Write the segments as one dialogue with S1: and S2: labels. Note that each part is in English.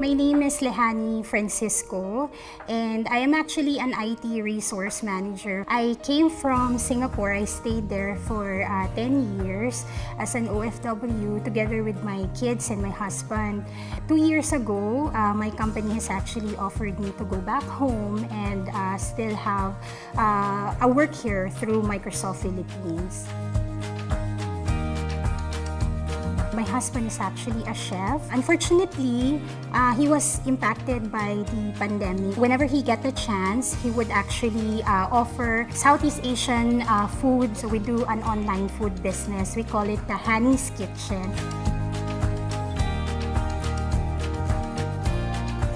S1: My name is Lehani Francisco, and I am actually an IT resource manager. I came from Singapore. I stayed there for 10 years as an OFW together with my kids and my husband. 2 years ago, my company has actually offered me to go back home and still have a work here through Microsoft Philippines. My husband is actually a chef. Unfortunately, he was impacted by the pandemic. Whenever he get the chance, he would actually offer Southeast Asian food. So we do an online food business. We call it the Hani's Kitchen.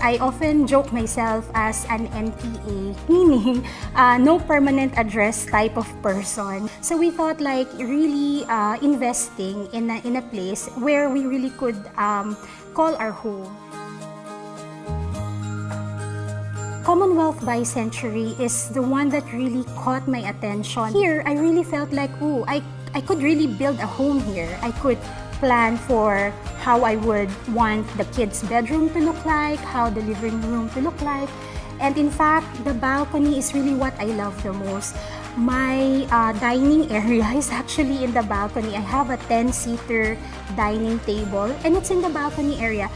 S1: I often joke myself as an NPA, meaning no permanent address type of person. So we thought like really investing in a place where we really could call our home. Commonwealth by Century is the one that really caught my attention. Here, I really felt like, oh, I could really build a home here. I could plan for how I would want the kids' bedroom to look like, how the living room to look like. And in fact, the balcony is really what I love the most. My dining area is actually in the balcony. I have a 10-seater dining table and it's in the balcony area.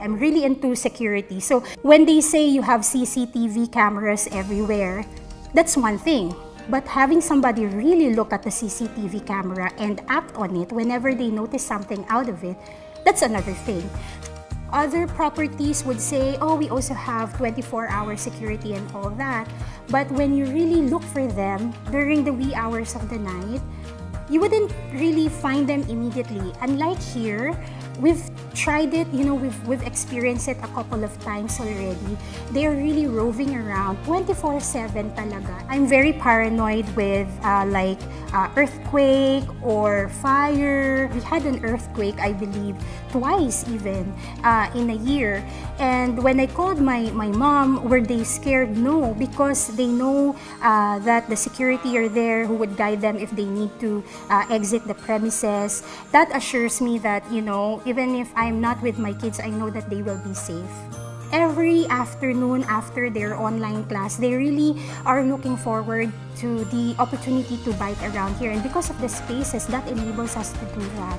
S1: I'm really into security. So when they say you have CCTV cameras everywhere, that's one thing. But having somebody really look at the CCTV camera and act on it whenever they notice something out of it, that's another thing. Other properties would say, oh, we also have 24-hour security and all that. But when you really look for them during the wee hours of the night, you wouldn't really find them immediately. Unlike here, we've tried it, we've experienced it a couple of times already. They're really roving around 24/7 talaga. I'm very paranoid with earthquake or fire. We had an earthquake, I believe, twice even in a year. And when I called my mom, were they scared? No, because they know that the security are there who would guide them if they need to exit the premises. That assures me that, even if I'm not with my kids, I know that they will be safe. Every afternoon after their online class, they really are looking forward to the opportunity to bike around here. And because of the spaces, that enables us to do that.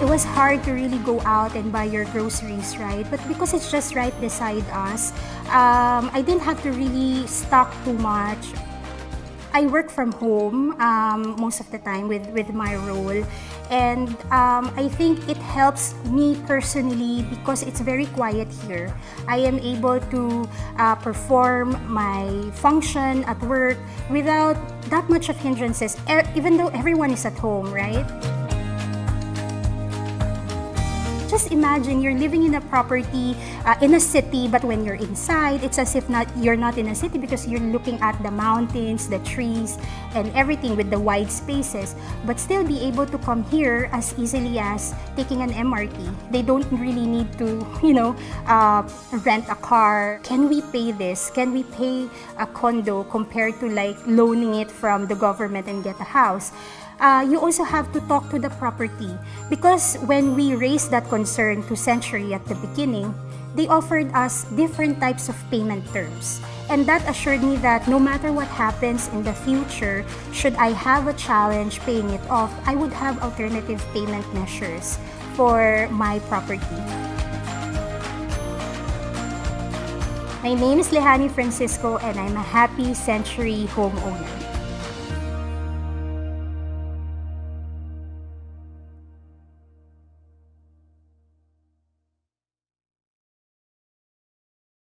S1: It was hard to really go out and buy your groceries, right? But because it's just right beside us, I didn't have to really stock too much. I work from home most of the time with my role, and I think it helps me personally because it's very quiet here. I am able to perform my function at work without that much of hindrances, even though everyone is at home, right? Just imagine you're living in a property in a city, but when you're inside, it's as if you're not in a city because you're looking at the mountains, the trees, and everything with the wide spaces, but still be able to come here as easily as taking an MRT. They don't really need to, rent a car. Can we pay this? Can we pay a condo compared to like loaning it from the government and get a house? You also have to talk to the property because when we raised that concern to Century at the beginning, they offered us different types of payment terms. And that assured me that no matter what happens in the future, should I have a challenge paying it off, I would have alternative payment measures for my property. My name is Lehani Francisco and I'm a happy Century homeowner.